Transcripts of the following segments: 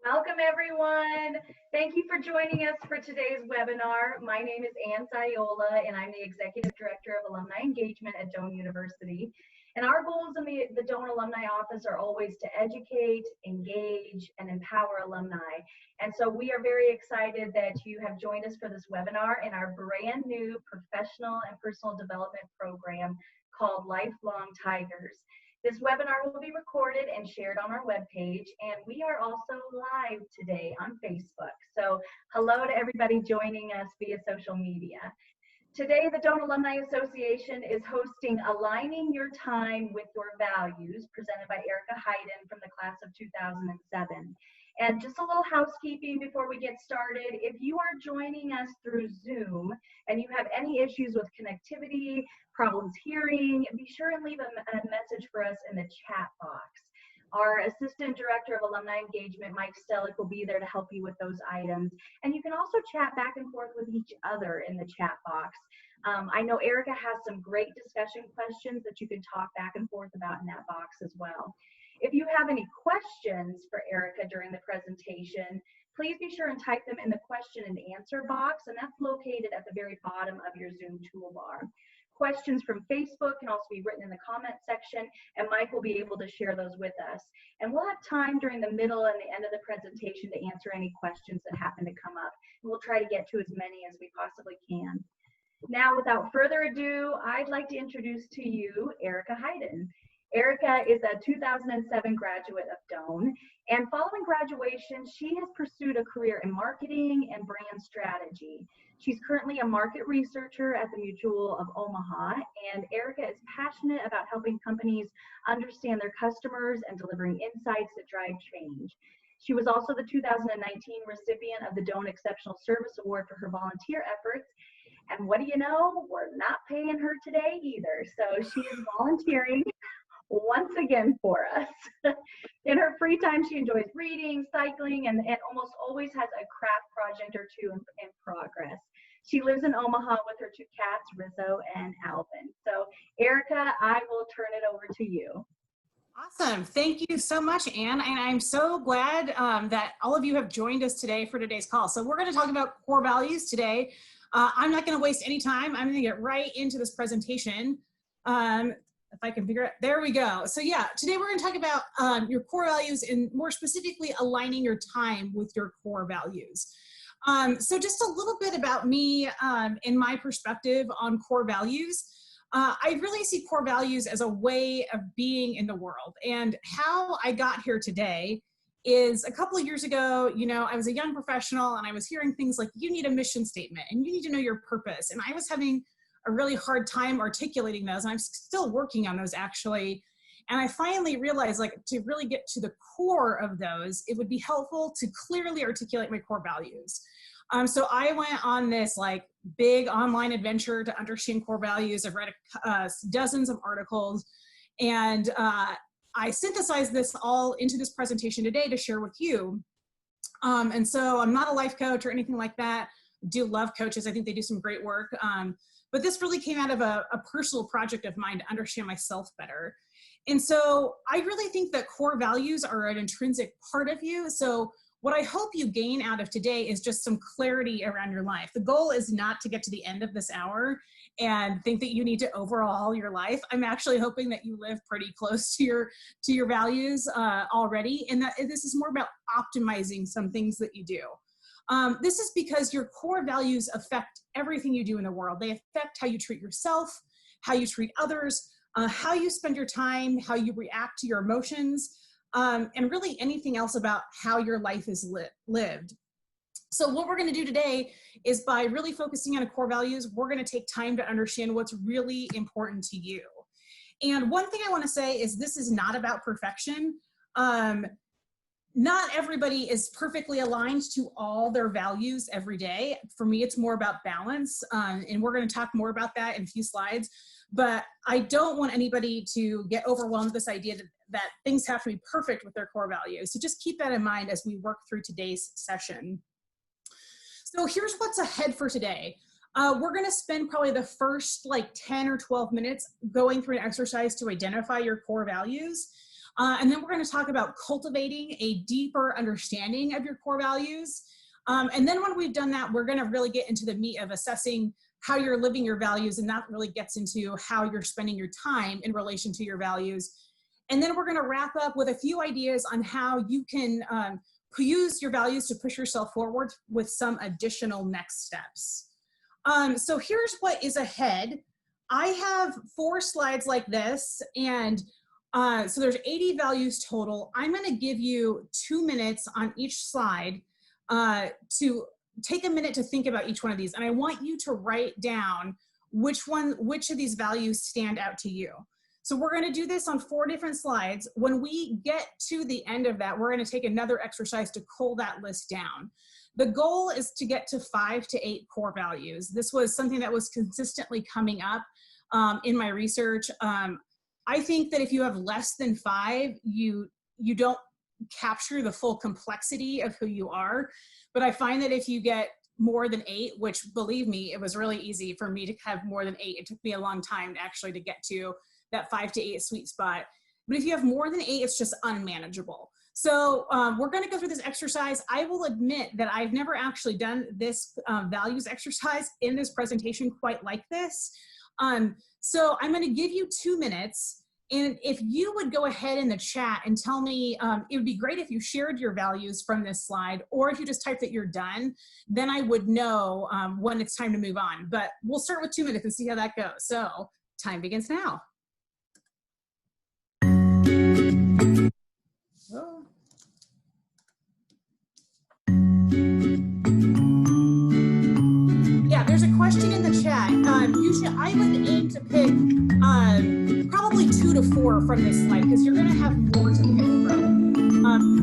Welcome, everyone. Thank you for joining us for today's webinar. My name is Ann Ziola, and I'm the Executive Director of Alumni Engagement at Doane University. And our goals in the Doane Alumni Office are always to educate, engage, and empower alumni. And so we are very excited that you have joined us for this webinar in our brand new professional and personal development program called Lifelong Tigers. This webinar will be recorded and shared on our webpage, and we are also live today on Facebook. So hello to everybody joining us via social media. Today, the Doane Alumni Association is hosting Aligning Your Time with Your Values, presented by Erica Heiden from the class of 2007. And just a little housekeeping before we get started. If you are joining us through Zoom and you have any issues with connectivity, problems hearing, be sure and leave a message for us in the chat box. Our Assistant Director of Alumni Engagement, Mike Stellick, will be there to help you with those items. And you can also chat back and forth with each other in the chat box. I know Erica has some great discussion questions that you can talk back and forth about in that box as well. If you have any questions for Erica during the presentation, please be sure and type them in the question and answer box, and that's located at the very bottom of your Zoom toolbar. Questions from Facebook can also be written in the comment section, and Mike will be able to share those with us. And we'll have time during the middle and the end of the presentation to answer any questions that happen to come up. And we'll try to get to as many as we possibly can. Now, without further ado, I'd like to introduce to you Erica Heiden. Erica is a 2007 graduate of Doane, and following graduation, she has pursued a career in marketing and brand strategy. She's currently a market researcher at the Mutual of Omaha, and Erica is passionate about helping companies understand their customers and delivering insights that drive change. She was also the 2019 recipient of the Doane Exceptional Service Award for her volunteer efforts. And what do you know? We're not paying her today either. So she is volunteering once again for us. In her free time, she enjoys reading, cycling, and almost always has a craft project or two in progress. She lives in Omaha with her two cats, Rizzo and Alvin. So Erica, I will turn it over to you. Awesome. Thank you so much, Ann. And I'm so glad that all of you have joined us today for today's call. So we're going to talk about core values today. I'm not going to waste any time. I'm going to get right into this presentation. If I can figure it, there we go. So yeah, today we're going to talk about your core values and more specifically aligning your time with your core values. So just a little bit about me and my perspective on core values. I really see core values as a way of being in the world, and how I got here today is a couple of years ago, you know, I was a young professional and I was hearing things like, you need a mission statement and you need to know your purpose. And I was having a really hard time articulating those. And I'm still working on those actually. And I finally realized, like, to really get to the core of those, it would be helpful to clearly articulate my core values. So I went on this like big online adventure to understand core values. I've read dozens of articles, and I synthesized this all into this presentation today to share with you. And so I'm not a life coach or anything like that. I do love coaches. I think they do some great work. But this really came out of a personal project of mine to understand myself better. And so I really think that core values are an intrinsic part of you. So what I hope you gain out of today is just some clarity around your life. The goal is not to get to the end of this hour and think that you need to overhaul your life. I'm actually hoping that you live pretty close to your values already, and that this is more about optimizing some things that you do. This is because your core values affect everything you do in the world. They affect how you treat yourself, how you treat others, how you spend your time, how you react to your emotions, and really anything else about how your life is lived. So what we're going to do today is, by really focusing on core values, we're going to take time to understand what's really important to you. And one thing I want to say is this is not about perfection. Not everybody is perfectly aligned to all their values every day. For me, it's more about balance, and we're going to talk more about that in a few slides. But I don't want anybody to get overwhelmed with this idea that things have to be perfect with their core values. So just keep that in mind as we work through today's session. So here's what's ahead for today. We're going to spend probably the first like 10 or 12 minutes going through an exercise to identify your core values. And then we're going to talk about cultivating a deeper understanding of your core values. And then when we've done that, we're going to really get into the meat of assessing how you're living your values, and that really gets into how you're spending your time in relation to your values. And then we're going to wrap up with a few ideas on how you can use your values to push yourself forward with some additional next steps. So here's what is ahead. I have 4 slides like this, and so there's 80 values total. I'm going to give you 2 minutes on each slide to take a minute to think about each one of these, and I want you to write down which of these values stand out to you. So we're going to do this on 4 different slides. When we get to the end of that, we're going to take another exercise to cull that list down. The goal is to get to 5 to 8 core values. This was something that was consistently coming up in my research. I think that if you have less than 5, you don't capture the full complexity of who you are. But I find that if you get more than 8, which believe me, it was really easy for me to have more than 8. It took me a long time actually to get to that 5 to 8 sweet spot. But if you have more than 8, it's just unmanageable. So we're going to go through this exercise. I will admit that I've never actually done this values exercise in this presentation quite like this. So I'm going to give you 2 minutes. And if you would go ahead in the chat and tell me, it would be great if you shared your values from this slide, or if you just type that you're done, then I would know when it's time to move on. But we'll start with 2 minutes and see how that goes. So time begins now. Oh. Yeah, there's a question in the chat. Usually I would aim to pick probably 2 to 4 from this slide, because you're going to have more to pick from.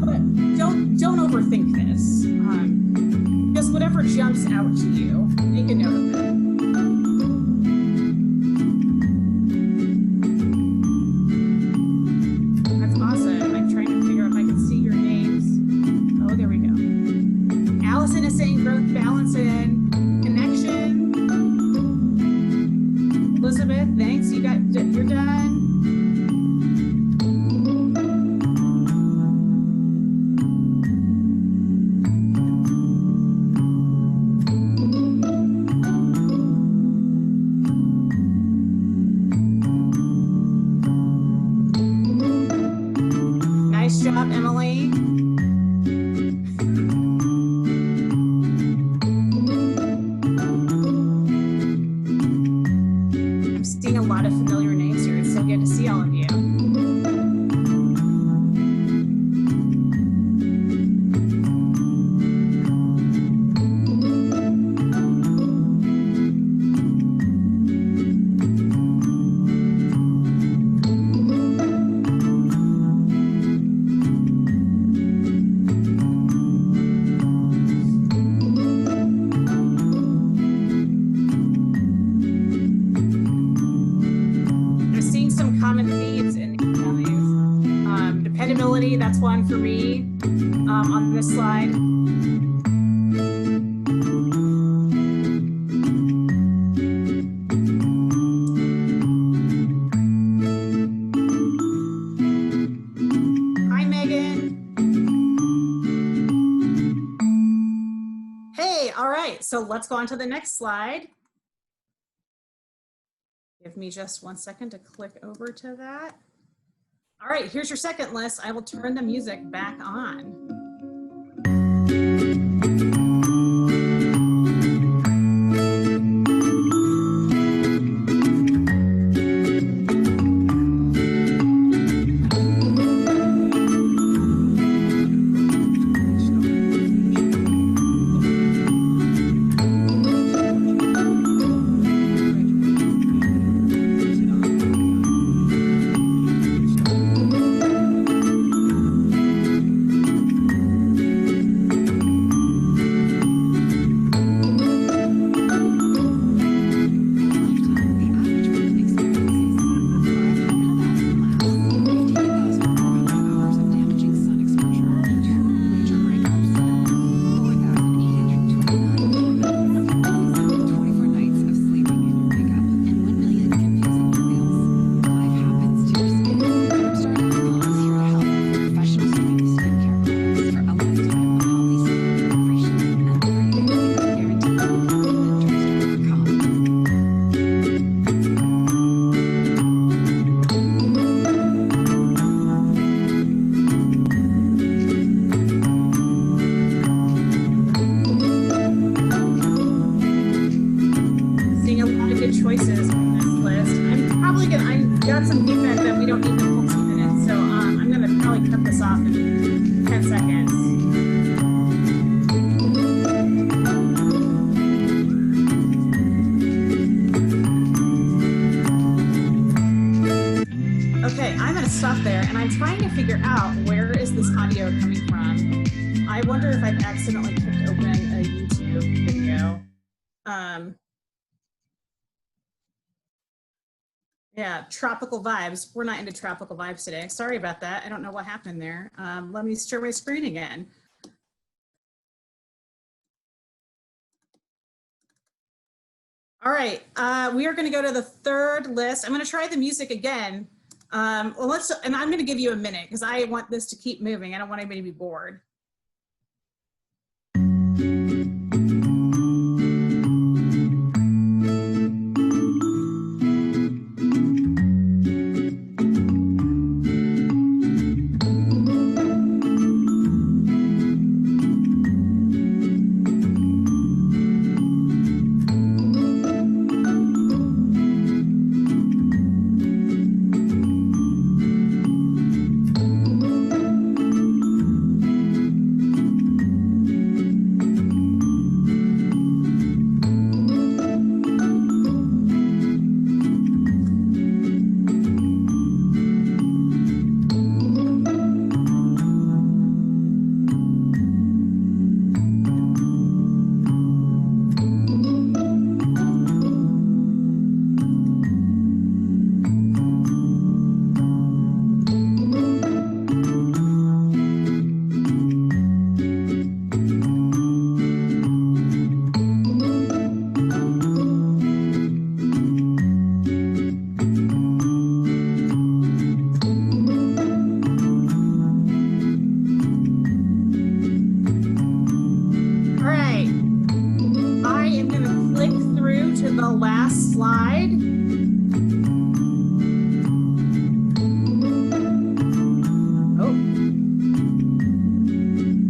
But don't overthink this. Just whatever jumps out to you, make a note of it. That's awesome. I'm trying to figure out if I can see your names. Oh, there we go. Allison is saying growth, balance, and connection. Elizabeth, thanks. You're done. Nice job, Emily. I'm seeing a lot of familiar names here. It's so good to see all of you. That's one for me on this slide. Hi, Megan. Hey, all right, so let's go on to the next slide. Give me just 1 second to click over to that. All right, here's your second list. I will turn the music back on. Okay, I'm gonna stop there, and I'm trying to figure out where is this audio coming from. I wonder if I've accidentally kicked open a YouTube video. Yeah, tropical vibes. We're not into tropical vibes today. Sorry about that. I don't know what happened there. Let me share my screen again. All right, we are going to go to the third list. I'm going to try the music again. And I'm going to give you a minute because I want this to keep moving. I don't want anybody to be bored.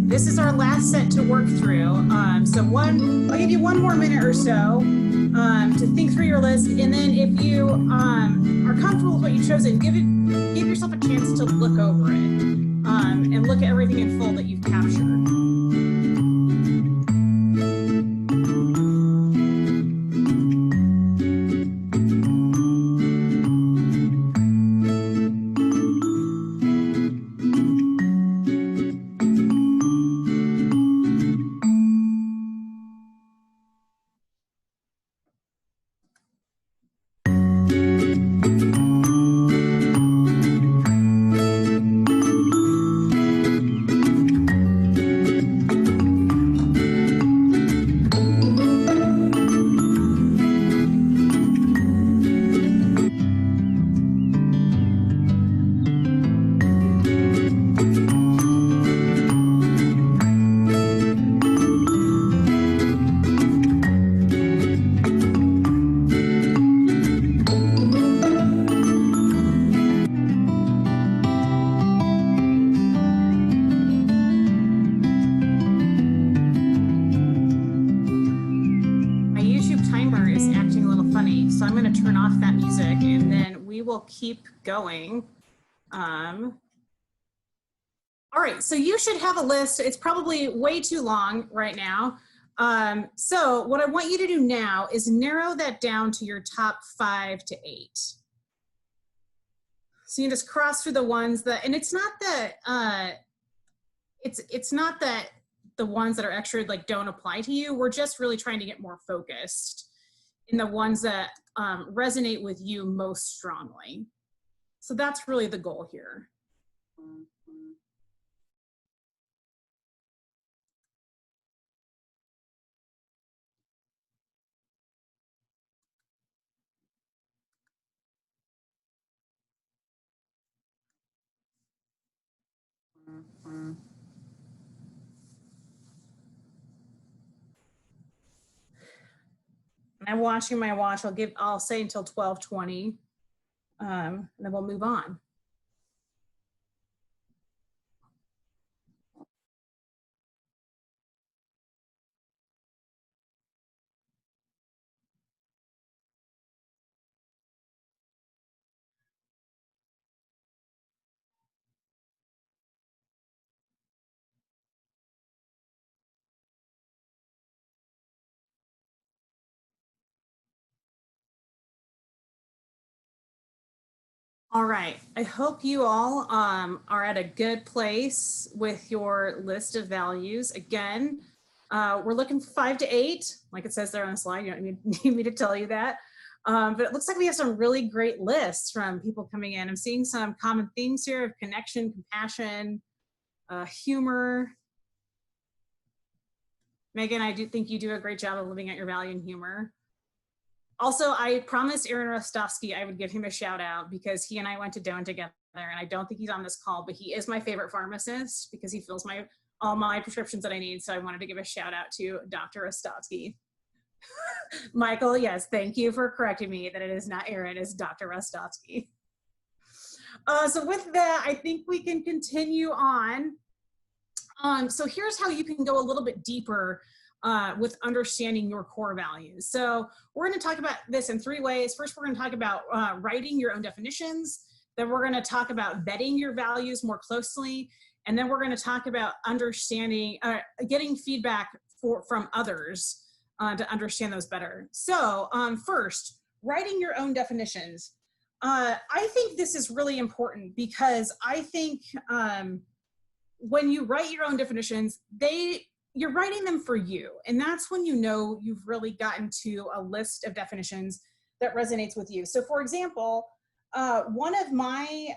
This is our last set to work through. I'll give you one more minute or so to think through your list, and then if you are comfortable with what you've chosen, give yourself a chance to look over it and look at everything in full that you've captured. Keep going. All right, so you should have a list. It's probably way too long right now. So what I want you to do now is narrow that down to your top 5 to 8. So you just cross through the ones that, and it's not that it's not that the ones that are extra like don't apply to you. We're just really trying to get more focused in the ones that resonate with you most strongly. So that's really the goal here. I'm watching my watch. I'll say until 12:20, and then we'll move on. All right. I hope you all are at a good place with your list of values. Again, we're looking for 5 to 8, like it says there on the slide. You don't need me to tell you that. But it looks like we have some really great lists from people coming in. I'm seeing some common themes here of connection, compassion, humor. Megan, I do think you do a great job of living out your value and humor. Also, I promised Aaron Rostovsky I would give him a shout out because he and I went to Doane together, and I don't think he's on this call, but he is my favorite pharmacist because he fills all my prescriptions that I need. So I wanted to give a shout out to Dr. Rostovsky. Michael, yes, thank you for correcting me that it is not Aaron, it's Dr. Rostovsky. So with that, I think we can continue on. So here's how you can go a little bit deeper with understanding your core values. So we're going to talk about this in 3 ways. First, we're going to talk about writing your own definitions. Then we're going to talk about vetting your values more closely. And then we're going to talk about understanding, getting feedback from others to understand those better. So first, writing your own definitions. I think this is really important because I think when you write your own definitions, you're writing them for you. And that's when you know you've really gotten to a list of definitions that resonates with you. So for example, one of my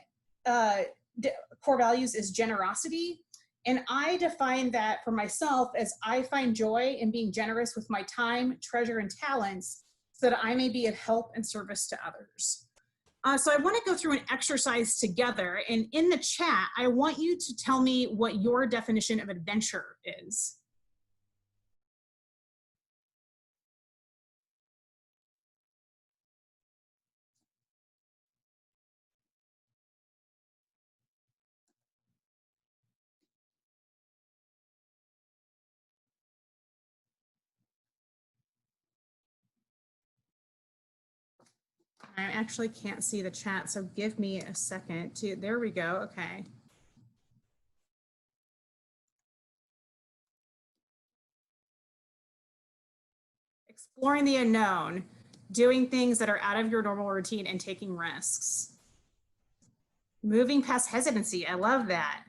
core values is generosity. And I define that for myself as I find joy in being generous with my time, treasure, and talents so that I may be of help and service to others. So I want to go through an exercise together. And in the chat, I want you to tell me what your definition of adventure is. I actually can't see the chat, so give me a second to, there we go, okay. Exploring the unknown, doing things that are out of your normal routine and taking risks. Moving past hesitancy, I love that.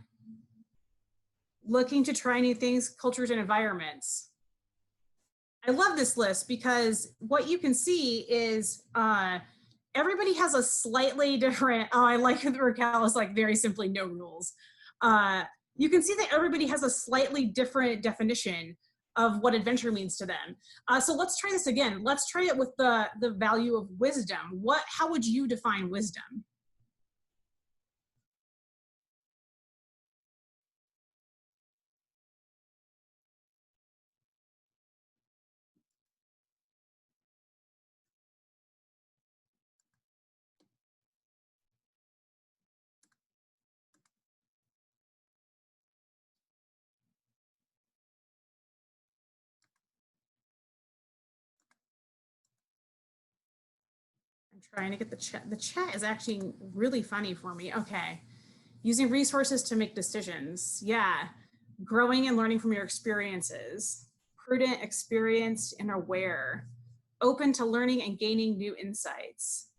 Looking to try new things, cultures, and environments. I love this list because what you can see is everybody has a slightly different, oh, I like that Raquel is like very simply no rules. You can see that everybody has a slightly different definition of what adventure means to them. So let's try this again. Let's try it with the value of wisdom. How would you define wisdom? I'm trying to get the chat. The chat is actually really funny for me. Okay. Using resources to make decisions. Yeah. Growing and learning from your experiences. Prudent, experienced, and aware. Open to learning and gaining new insights.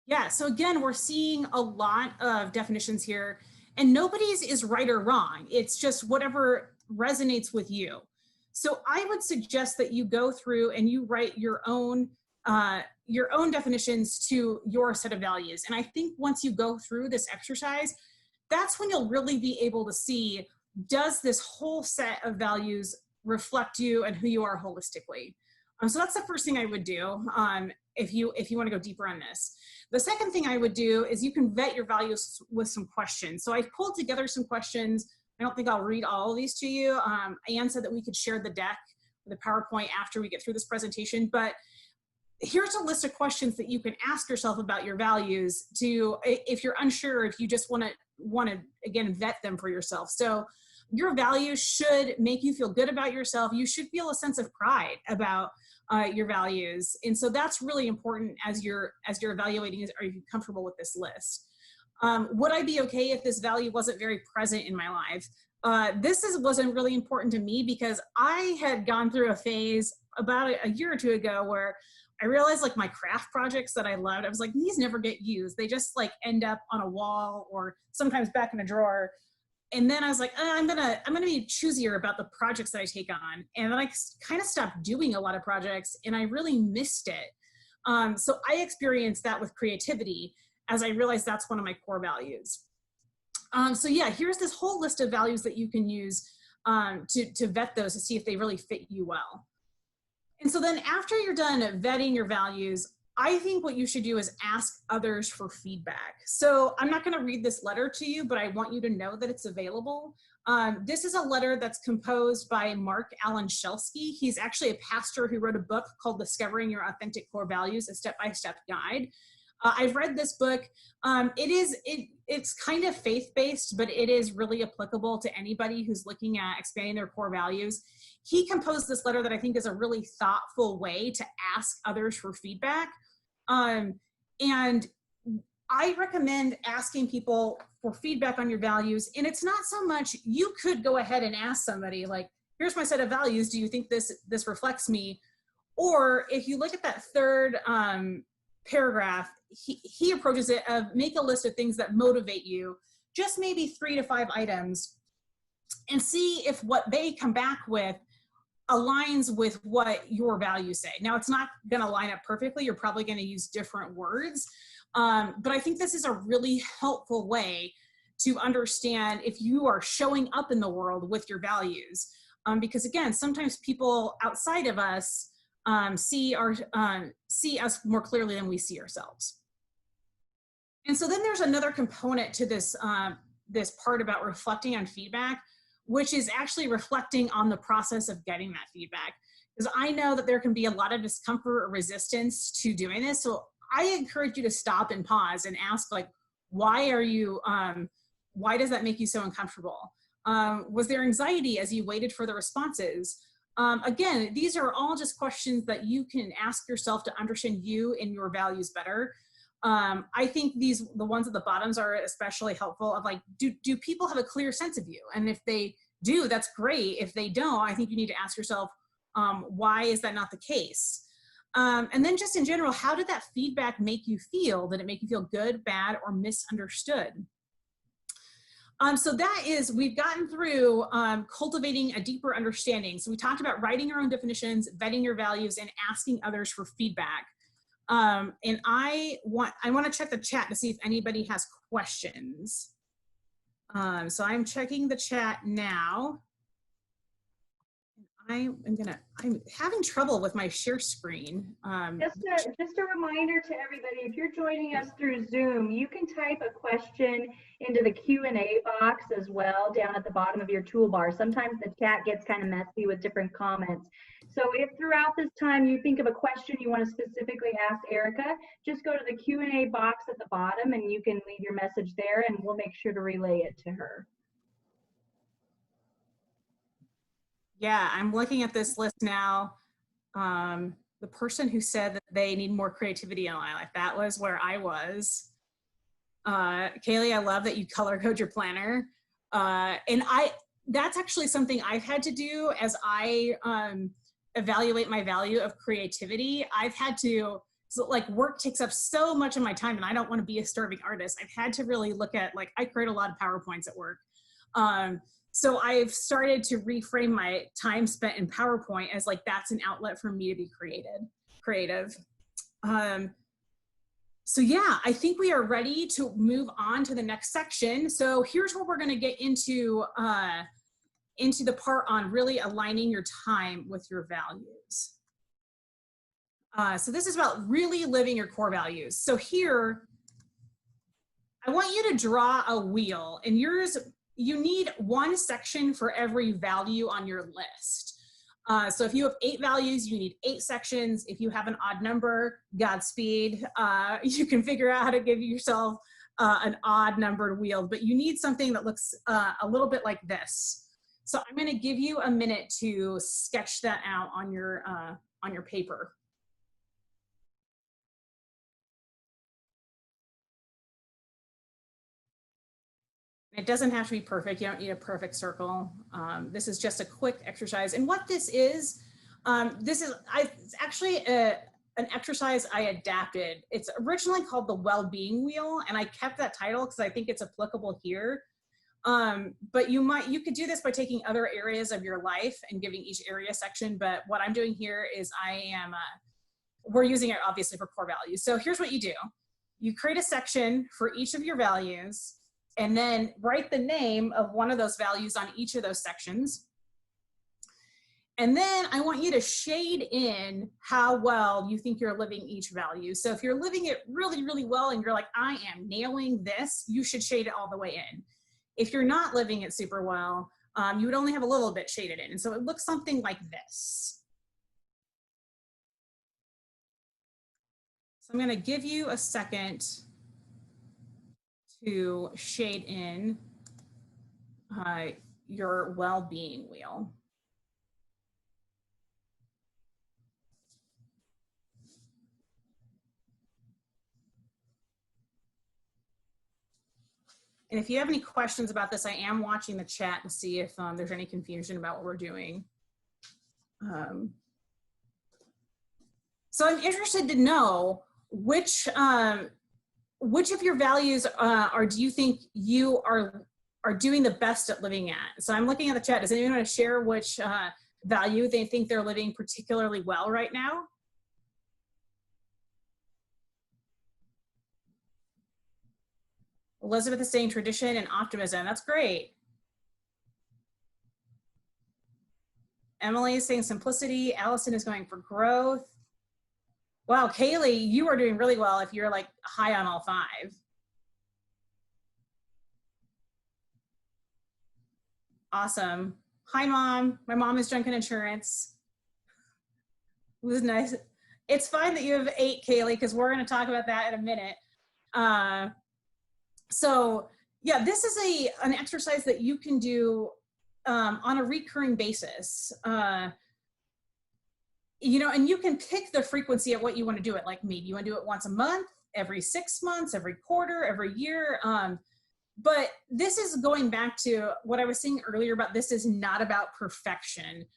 Yeah, so again, we're seeing a lot of definitions here, and nobody's is right or wrong. It's just whatever resonates with you. So I would suggest that you go through and you write your own definitions to your set of values. And I think once you go through this exercise, that's when you'll really be able to see, does this whole set of values reflect you and who you are holistically? So that's the first thing I would do if you want to go deeper on this. The second thing I would do is you can vet your values with some questions. So I've pulled together some questions. I don't think I'll read all of these to you. Anne said that we could share the deck, the PowerPoint after we get through this presentation, but here's a list of questions that you can ask yourself about your values to, if you're unsure, if you just want to again, vet them for yourself. So your values should make you feel good about yourself. You should feel a sense of pride about your values. And so that's really important as you're evaluating, are you comfortable with this list? Would I be okay if this value wasn't very present in my life? Wasn't really important to me because I had gone through a phase about a year or two ago where I realized like my craft projects that I loved, I was like, these never get used. They just like end up on a wall or sometimes back in a drawer. And then I was like, I'm gonna be choosier about the projects that I take on. And then I kind of stopped doing a lot of projects and I really missed it. So I experienced that with creativity as I realized that's one of my core values. So yeah, here's this whole list of values that you can use to vet those to see if they really fit you well. And so then after you're done vetting your values, I think what you should do is ask others for feedback. So I'm not going to read this letter to you, but I want you to know that it's available. This is a letter that's composed by Mark Allen Shelsky. He's actually a pastor who wrote a book called Discovering Your Authentic Core Values, a step-by-step guide. I've read this book. It's kind of faith-based, but it is really applicable to anybody who's looking at expanding their core values. He composed this letter that I think is a really thoughtful way to ask others for feedback. And I recommend asking people for feedback on your values. And it's not so much, you could go ahead and ask somebody like, here's my set of values. Do you think this reflects me? Or if you look at that third paragraph, he approaches it of make a list of things that motivate you, just maybe 3 to 5 items, and see if what they come back with aligns with what your values say. Now, it's not going to line up perfectly. You're probably going to use different words. But I think this is a really helpful way to understand if you are showing up in the world with your values. Because again, sometimes people outside of us see us more clearly than we see ourselves. And so then there's another component to this, this part about reflecting on feedback, which is actually reflecting on the process of getting that feedback. Because I know that there can be a lot of discomfort or resistance to doing this. So I encourage you to stop and pause and ask, like, why does that make you so uncomfortable? Was there anxiety as you waited for the responses? Again, these are all just questions that you can ask yourself to understand you and your values better. I think the ones at the bottoms are especially helpful of like, do people have a clear sense of you? And if they do, that's great. If they don't, I think you need to ask yourself, why is that not the case? And then just in general, how did that feedback make you feel? Did it make you feel good, bad, or misunderstood? So that is, we've gotten through cultivating a deeper understanding. So we talked about writing your own definitions, vetting your values, and asking others for feedback. And I want to check the chat to see if anybody has questions. So I'm checking the chat now. I'm having trouble with my share screen. Just a reminder to everybody, if you're joining us through Zoom, you can type a question into the Q&A box as well down at the bottom of your toolbar. Sometimes the chat gets kind of messy with different comments. So if throughout this time you think of a question you want to specifically ask Erica, just go to the Q&A box at the bottom and you can leave your message there and we'll make sure to relay it to her. Yeah, I'm looking at this list now. The person who said that they need more creativity in my life, that was where I was. Kaylee, I love that you color code your planner. And that's actually something I've had to do as I evaluate my value of creativity. I've had to, so like work takes up so much of my time and I don't want to be a starving artist. I've had to really look at, like, I create a lot of PowerPoints at work. So I've started to reframe my time spent in PowerPoint as like, that's an outlet for me to be creative. So yeah, I think we are ready to move on to the next section. So here's where we're going to get into the part on really aligning your time with your values. So this is about really living your core values. So here, I want you to draw a wheel, and you need one section for every value on your list. So if you have 8 values, you need 8 sections. If you have an odd number, Godspeed. You can figure out how to give yourself an odd numbered wheel, but you need something that looks a little bit like this. So I'm going to give you a minute to sketch that out on your paper. It doesn't have to be perfect. You don't need a perfect circle. This is just a quick exercise. And what this is it's actually an exercise I adapted. It's originally called the Well-Being Wheel, and I kept that title because I think it's applicable here. But you could do this by taking other areas of your life and giving each area a section. But what I'm doing here is we're using it obviously for core values. So here's what you do. You create a section for each of your values and then write the name of one of those values on each of those sections. And then I want you to shade in how well you think you're living each value. So if you're living it really, really well and you're like, I am nailing this, you should shade it all the way in. If you're not living it super well, you would only have a little bit shaded in. And so it looks something like this. So I'm gonna give you a second to shade in your well-being wheel. And if you have any questions about this, I am watching the chat to see if there's any confusion about what we're doing. So I'm interested to know which of your values do you think you are doing the best at living at? So I'm looking at the chat. Does anyone want to share which value they think they're living particularly well right now? Elizabeth is saying tradition and optimism. That's great. Emily is saying simplicity. Allison is going for growth. Wow, Kaylee, you are doing really well if you're like high on all 5. Awesome. Hi, Mom. My mom is junk and insurance. It was nice. It's fine that you have 8, Kaylee, because we're going to talk about that in a minute. So yeah, this is an exercise that you can do on a recurring basis. You know, and you can pick the frequency at what you want to do it. Like maybe you want to do it once a month, every 6 months, every quarter, every year. But this is going back to what I was saying earlier about this is not about perfection.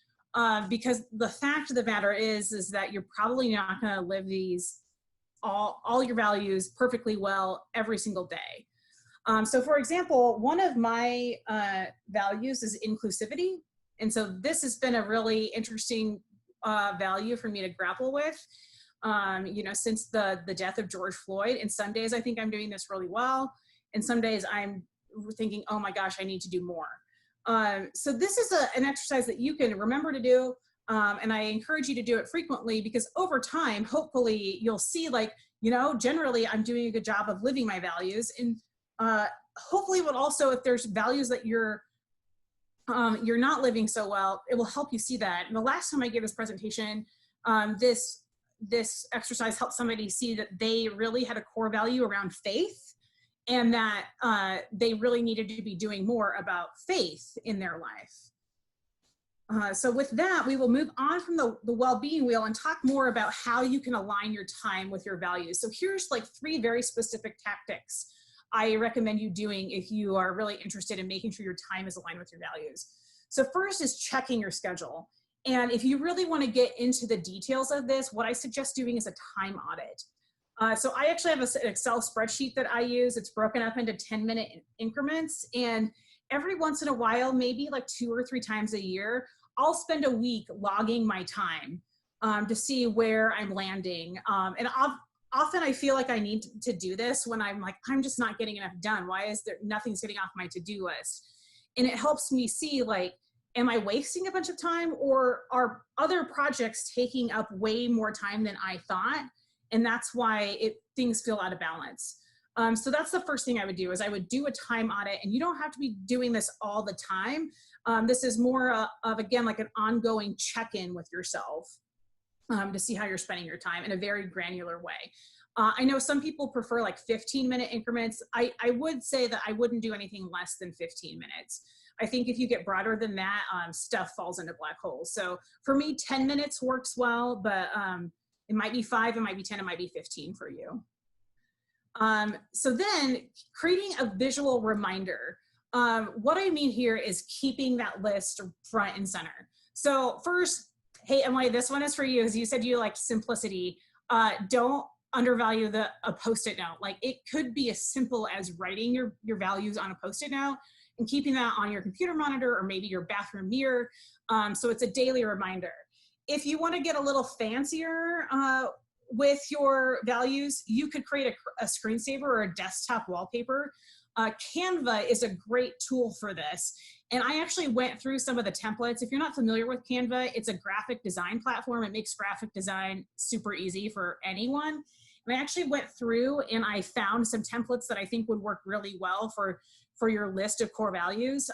Because the fact of the matter is that you're probably not going to live these, all your values perfectly well every single day. So for example, one of my values is inclusivity. And so this has been a really interesting value for me to grapple with, you know, since the death of George Floyd. And some days I think I'm doing this really well. And some days I'm thinking, oh my gosh, I need to do more. So this is an exercise that you can remember to do. And I encourage you to do it frequently because over time, hopefully you'll see like, you know, generally I'm doing a good job of living my values. And hopefully it will also, if there's values that you're not living so well, it will help you see that. And the last time I gave this presentation, this exercise helped somebody see that they really had a core value around faith and that they really needed to be doing more about faith in their life. So with that, we will move on from the well-being wheel and talk more about how you can align your time with your values. So here's like 3 very specific tactics I recommend you doing if you are really interested in making sure your time is aligned with your values. So first is checking your schedule. And if you really want to get into the details of this, what I suggest doing is a time audit. So I actually have an Excel spreadsheet that I use. It's broken up into 10-minute increments. And every once in a while, maybe like 2 or 3 times a year, I'll spend a week logging my time to see where I'm landing. And often I feel like I need to do this when I'm like, I'm just not getting enough done. Why is there nothing's getting off my to-do list? And it helps me see like, am I wasting a bunch of time or are other projects taking up way more time than I thought? And that's why things feel out of balance. So that's the first thing I would do is I would do a time audit, and you don't have to be doing this all the time. This is more of, again, like an ongoing check-in with yourself. To see how you're spending your time in a very granular way. I know some people prefer like 15-minute increments. I would say that I wouldn't do anything less than 15 minutes. I think if you get broader than that, stuff falls into black holes. So for me, 10 minutes works well, but it might be 5, it might be 10, it might be 15 for you. So then creating a visual reminder. What I mean here is keeping that list front and center. So first, hey, Emily, this one is for you. As you said, you like simplicity. don't undervalue a Post-it note. Like, it could be as simple as writing your values on a Post-it note and keeping that on your computer monitor or maybe your bathroom mirror. So it's a daily reminder. If you want to get a little fancier with your values, you could create a screensaver or a desktop wallpaper. Canva is a great tool for this. And I actually went through some of the templates. If you're not familiar with Canva, it's a graphic design platform. It makes graphic design super easy for anyone. And I actually went through and I found some templates that I think would work really well for your list of core values.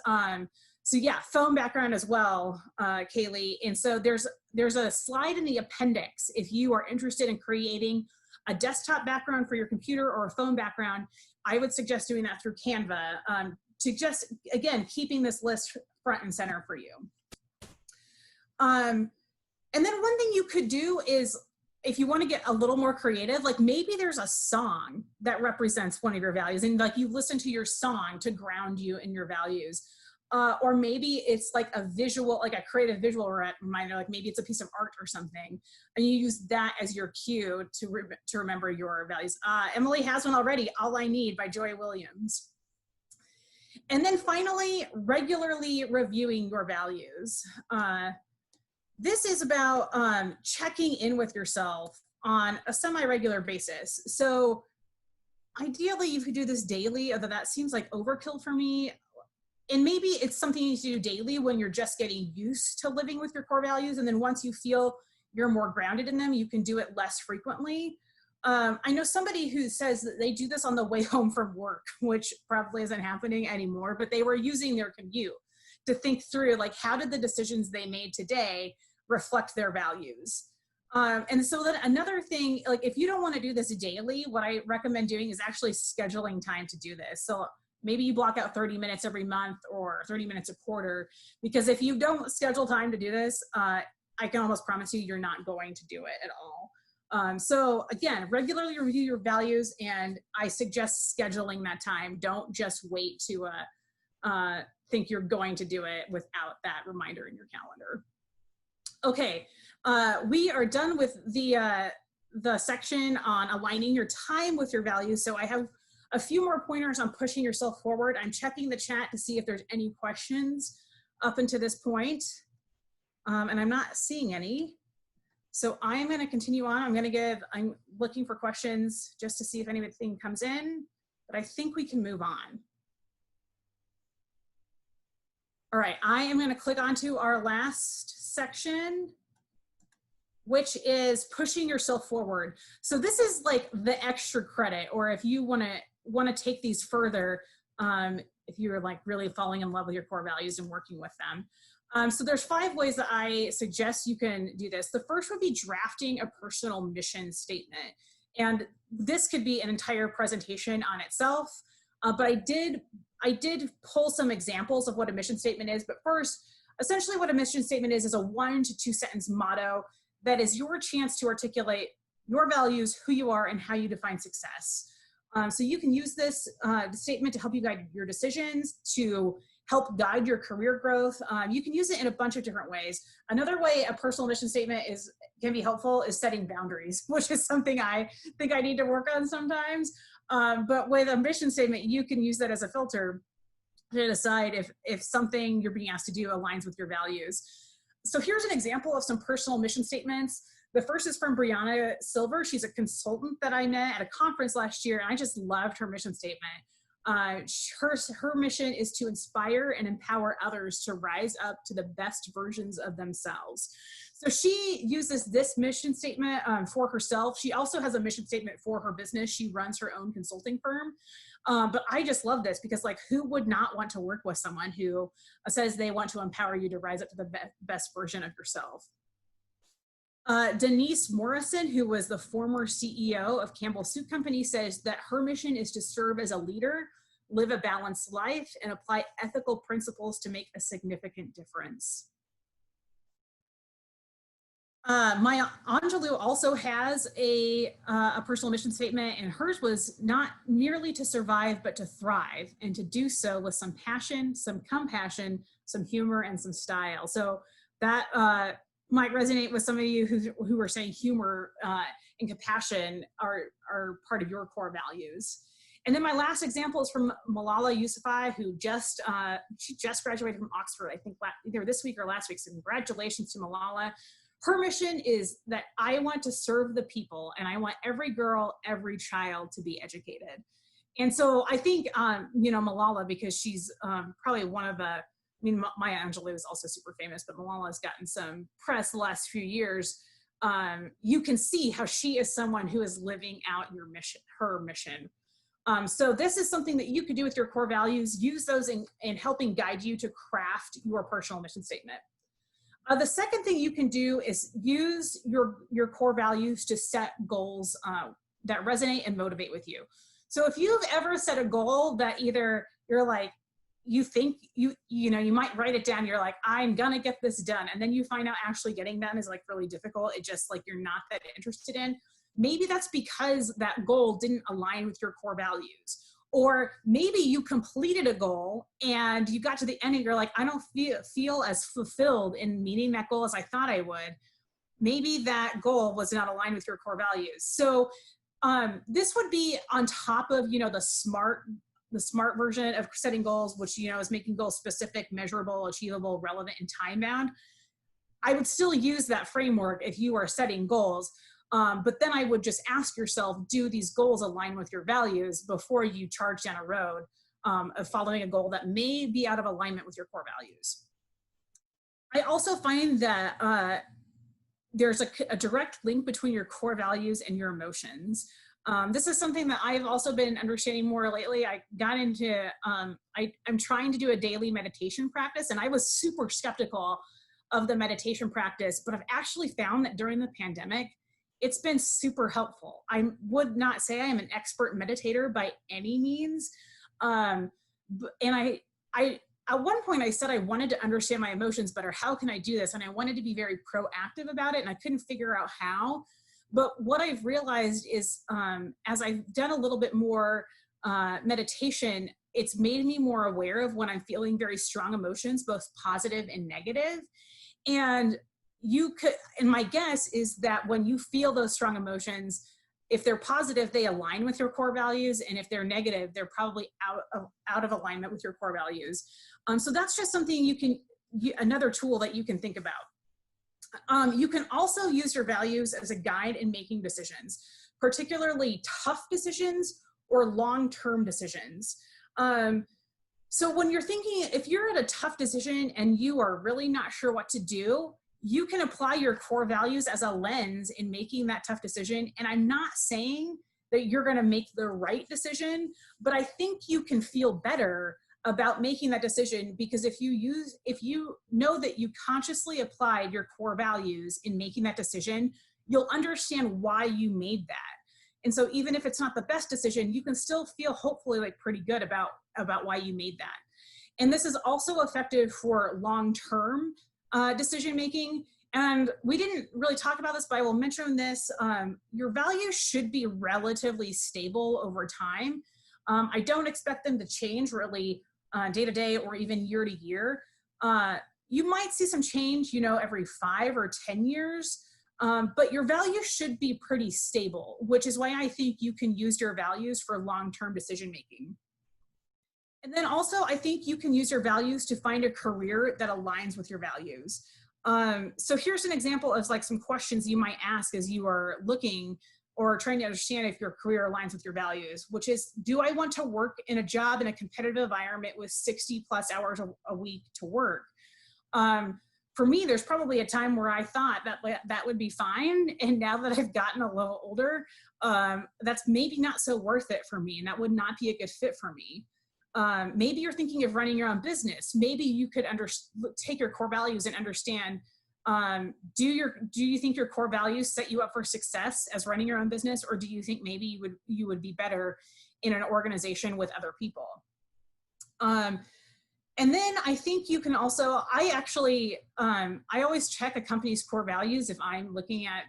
So yeah, phone background as well, Kaylee. And so there's a slide in the appendix if you are interested in creating a desktop background for your computer or a phone background. I would suggest doing that through Canva to just, again, keeping this list front and center for you. And then one thing you could do is, if you want to get a little more creative, like maybe there's a song that represents one of your values and like you listen to your song to ground you in your values. Or maybe it's like a visual, like a creative visual reminder, like maybe it's a piece of art or something, and you use that as your cue to remember your values. Emily has one already, All I Need by Joy Williams. And then finally, regularly reviewing your values. This is about checking in with yourself on a semi-regular basis. So ideally you could do this daily, although that seems like overkill for me. And maybe it's something you need to do daily when you're just getting used to living with your core values. And then once you feel you're more grounded in them, you can do it less frequently. I know somebody who says that they do this on the way home from work, which probably isn't happening anymore, but they were using their commute to think through, like, how did the decisions they made today reflect their values? And so then another thing, like if you don't want to do this daily, what I recommend doing is actually scheduling time to do this. So maybe you block out 30 minutes every month or 30 minutes a quarter, because if you don't schedule time to do this, I can almost promise you you're not going to do it at all. So again, regularly review your values, and I suggest scheduling that time. Don't just wait to think you're going to do it without that reminder in your calendar. Okay, we are done with the section on aligning your time with your values. So I have a few more pointers on pushing yourself forward. I'm checking the chat to see if there's any questions up until this point, and I'm not seeing any. So I'm going to continue on. I'm looking for questions just to see if anything comes in, but I think we can move on. All right, I am going to click onto our last section, which is pushing yourself forward. So this is like the extra credit, or if you want to take these further, if you're like really falling in love with your core values and working with them. So there's 5 ways that I suggest you can do this. The first would be drafting a personal mission statement. And this could be an entire presentation on itself, but I did pull some examples of what a mission statement is. But first, essentially what a mission statement is a 1 to 2 sentence motto that is your chance to articulate your values, who you are, and how you define success. So you can use this statement to help you guide your decisions, to help guide your career growth. You can use it in a bunch of different ways. Another way a personal mission statement can be helpful is setting boundaries, which is something I think I need to work on sometimes. But with a mission statement, you can use that as a filter to decide if something you're being asked to do aligns with your values. So here's an example of some personal mission statements. The first is from Brianna Silver. She's a consultant that I met at a conference last year, and I just loved her mission statement. Her mission is to inspire and empower others to rise up to the best versions of themselves. So she uses this mission statement for herself. She also has a mission statement for her business. She runs her own consulting firm. But I just love this because, like, who would not want to work with someone who says they want to empower you to rise up to the best version of yourself? Denise Morrison, who was the former CEO of Campbell Soup Company, says that her mission is to serve as a leader, live a balanced life, and apply ethical principles to make a significant difference. Maya Angelou also has a personal mission statement, and hers was not merely to survive, but to thrive, and to do so with some passion, some compassion, some humor, and some style. So that might resonate with some of you who are saying humor and compassion are part of your core values. And then my last example is from Malala Yousafzai, who she just graduated from Oxford, I think either this week or last week. So congratulations to Malala. Her mission is that I want to serve the people, and I want every girl, every child to be educated. And so I think, Malala, because she's probably one of the, Maya Angelou is also super famous, but Malala has gotten some press the last few years. You can see how she is someone who is living out her mission. So this is something that you could do with your core values. Use those in helping guide you to craft your personal mission statement. The second thing you can do is use your core values to set goals that resonate and motivate with you. So if you've ever set a goal that either you're like, you think you might write it down, you're like, I'm gonna get this done, and then you find out actually getting done is like really difficult, it just like you're not that interested in, maybe that's because that goal didn't align with your core values. Or maybe you completed a goal and you got to the end and you're like, I don't feel as fulfilled in meeting that goal as I thought I would. Maybe that goal was not aligned with your core values. So this would be on top of the SMART version of setting goals, which is making goals specific, measurable, achievable, relevant, and time bound. I would still use that framework if you are setting goals, but then I would just ask yourself, do these goals align with your values before you charge down a road of following a goal that may be out of alignment with your core values. I also find that there's a direct link between your core values and your emotions. This is something that I've also been understanding more lately. I got into, I'm trying to do a daily meditation practice, and I was super skeptical of the meditation practice, but I've actually found that during the pandemic, it's been super helpful. I would not say I am an expert meditator by any means. And at one point I said I wanted to understand my emotions better. How can I do this? And I wanted to be very proactive about it, and I couldn't figure out how. But what I've realized is as I've done a little bit more meditation, it's made me more aware of when I'm feeling very strong emotions, both positive and negative. And my guess is that when you feel those strong emotions, if they're positive, they align with your core values. And if they're negative, they're probably out of alignment with your core values. So that's just something another tool that you can think about. You can also use your values as a guide in making decisions, particularly tough decisions or long-term decisions. So when you're thinking, if you're at a tough decision and you are really not sure what to do, you can apply your core values as a lens in making that tough decision. And I'm not saying that you're going to make the right decision, but I think you can feel better about making that decision, because if you know that you consciously applied your core values in making that decision, you'll understand why you made that. And so even if it's not the best decision, you can still feel hopefully like pretty good about why you made that. And this is also effective for long-term decision making. And we didn't really talk about this, but I will mention this. Your values should be relatively stable over time. I don't expect them to change really day to day or even year to year. You might see some change, every 5 or 10 years, but your values should be pretty stable, which is why I think you can use your values for long-term decision making. And then also, I think you can use your values to find a career that aligns with your values. So here's an example of like some questions you might ask as you are looking or trying to understand if your career aligns with your values, which is, do I want to work in a job in a competitive environment with 60+ hours a week to work? For me, there's probably a time where I thought that would be fine. And now that I've gotten a little older, that's maybe not so worth it for me. And that would not be a good fit for me. Maybe you're thinking of running your own business. Maybe you could take your core values and understand, do you think your core values set you up for success as running your own business? Or do you think maybe you would be better in an organization with other people? And then I think you can also, I always check a company's core values if I'm looking at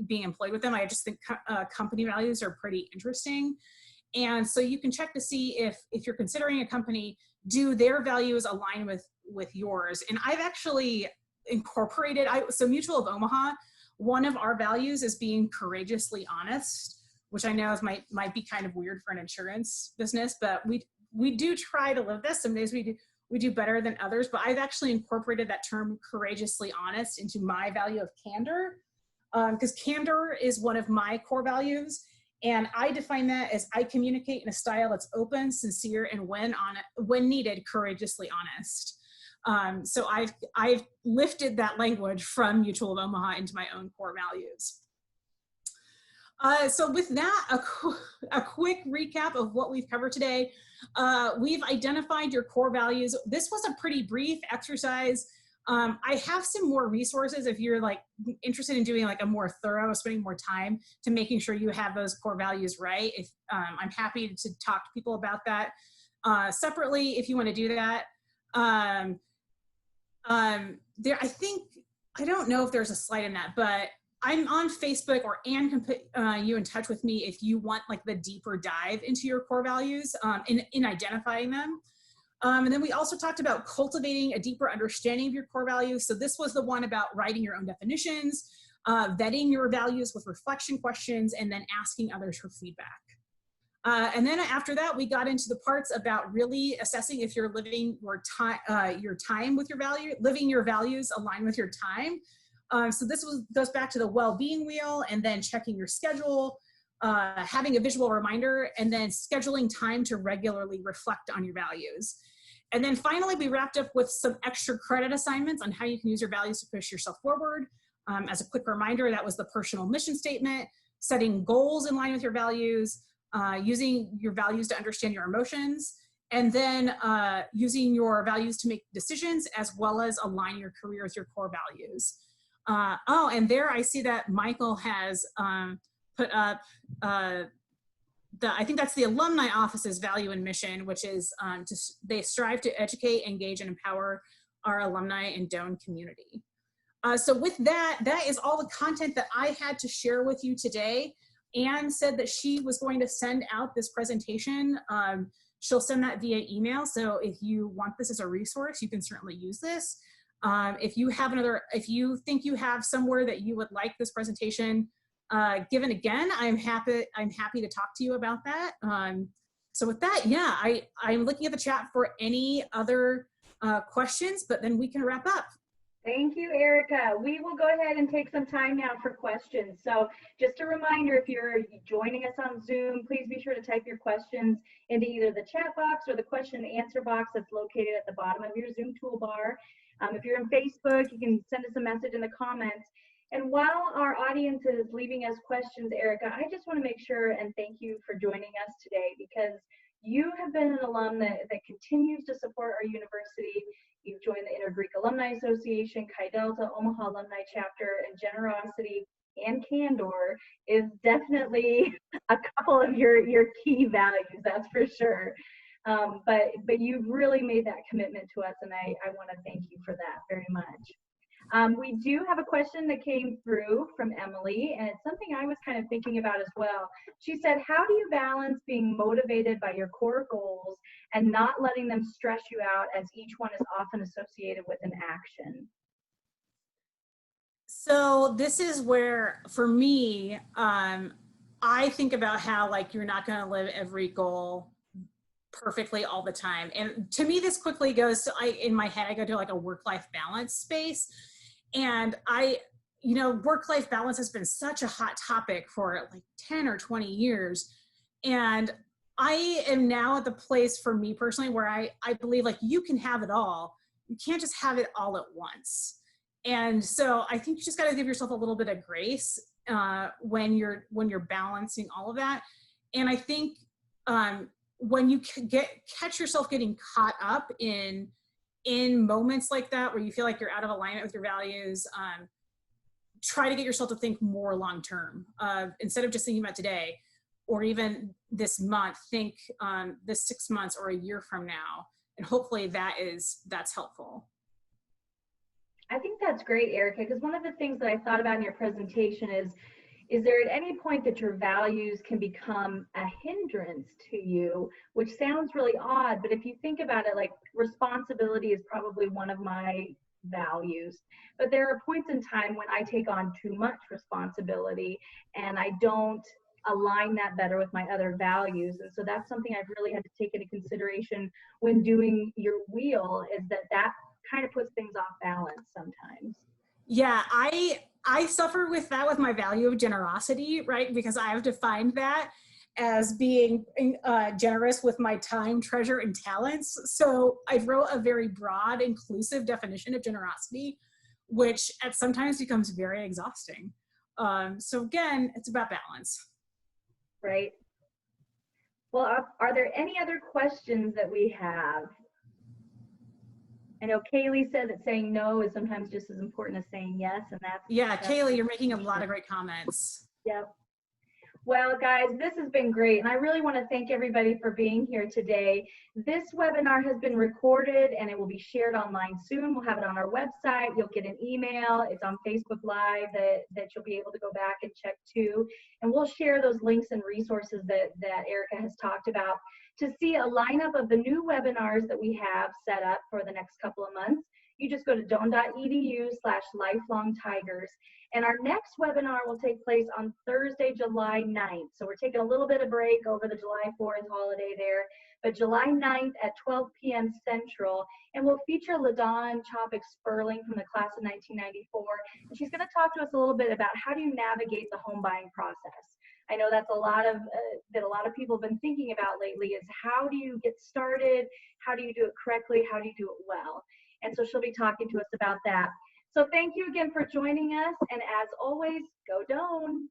being employed with them. I just think company values are pretty interesting. And so you can check to see if you're considering a company, do their values align with yours? And I've actually, incorporated, so Mutual of Omaha, one of our values is being courageously honest, which I know might be kind of weird for an insurance business, but we do try to live this. Some days we do better than others, but I've actually incorporated that term courageously honest into my value of candor, because candor is one of my core values. And I define that as I communicate in a style that's open, sincere, and when needed, courageously honest. So I've lifted that language from Mutual of Omaha into my own core values. So with that, a quick recap of what we've covered today. We've identified your core values. This was a pretty brief exercise. I have some more resources if you're like interested in doing like a more thorough, spending more time to making sure you have those core values right. I'm happy to talk to people about that separately if you want to do that. I don't know if there's a slide in that, but I'm on Facebook, or Anne can put you in touch with me if you want like the deeper dive into your core values in identifying them. And then we also talked about cultivating a deeper understanding of your core values. So this was the one about writing your own definitions, vetting your values with reflection questions, and then asking others for feedback. And then after that, we got into the parts about really assessing if you're living your time with your value, living your values align with your time. So this goes back to the well-being wheel, and then checking your schedule, having a visual reminder, and then scheduling time to regularly reflect on your values. And then finally, we wrapped up with some extra credit assignments on how you can use your values to push yourself forward. As a quick reminder, that was the personal mission statement, setting goals in line with your values, using your values to understand your emotions, and then using your values to make decisions, as well as align your career with your core values. And there I see that Michael has put up I think that's the Alumni Office's value and mission, which is they strive to educate, engage, and empower our alumni and DOAN community. So with that is all the content that I had to share with you today. Anne said that she was going to send out this presentation. She'll send that via email. So if you want this as a resource, you can certainly use this. If you think you have somewhere that you would like this presentation given again, I'm happy to talk to you about that. So with that, yeah, I'm looking at the chat for any other questions, but then we can wrap up. Thank you, Erica. We will go ahead and take some time now for questions. So just a reminder, if you're joining us on Zoom, please be sure to type your questions into either the chat box or the question and answer box that's located at the bottom of your Zoom toolbar. If you're on Facebook, you can send us a message in the comments. And while our audience is leaving us questions, Erica, I just want to make sure and thank you for joining us today, because you have been an alum that continues to support our university. You've joined the Inter-Greek Alumni Association, Chi Delta, Omaha Alumni Chapter, and generosity and candor is definitely a couple of your key values, that's for sure. But you've really made that commitment to us, and I want to thank you for that very much. We do have a question that came through from Emily, and it's something I was kind of thinking about as well. She said, how do you balance being motivated by your core goals and not letting them stress you out, as each one is often associated with an action? So this is where, for me, I think about how like you're not going to live every goal perfectly all the time. And to me, this quickly goes to, in my head, I go to like a work-life balance space. And work-life balance has been such a hot topic for like 10 or 20 years. And I am now at the place, for me personally, where I believe like you can have it all. You can't just have it all at once. And so I think you just got to give yourself a little bit of grace when you're balancing all of that. And I think when you catch yourself getting caught up in moments like that, where you feel like you're out of alignment with your values, try to get yourself to think more long-term. Instead of just thinking about today, or even this month, think this 6 months or a year from now. And hopefully that's helpful. I think that's great, Erica, because one of the things that I thought about in your presentation is there at any point that your values can become a hindrance to you, which sounds really odd, but if you think about it, like responsibility is probably one of my values. But there are points in time when I take on too much responsibility and I don't align that better with my other values. And so that's something I've really had to take into consideration when doing your wheel, is that kind of puts things off balance sometimes. Yeah, I suffer with that with my value of generosity, right? Because I have defined that as being generous with my time, treasure, and talents. So I wrote a very broad, inclusive definition of generosity, which at sometimes becomes very exhausting. So again, it's about balance. Right. Well, are there any other questions that we have? I know Kaylee said that saying no is sometimes just as important as saying yes, and that's Kaylee, you're making a lot of great comments. Yep. Well, guys, this has been great, and I really want to thank everybody for being here today. This webinar has been recorded, and it will be shared online soon. We'll have it on our website. You'll get an email. It's on Facebook Live that you'll be able to go back and check too. And we'll share those links and resources that Erica has talked about. To see a lineup of the new webinars that we have set up for the next couple of months, you just go to doane.edu/lifelongtigers. And our next webinar will take place on Thursday, July 9th. So we're taking a little bit of break over the July 4th holiday there, but July 9th at 12 p.m. Central. And we'll feature LaDawn Chopik-Sperling from the class of 1994. And she's going to talk to us a little bit about how do you navigate the home buying process. I know that's a lot of people have been thinking about lately, is how do you get started? How do you do it correctly? How do you do it well? And so she'll be talking to us about that. So thank you again for joining us. And as always, go Doane.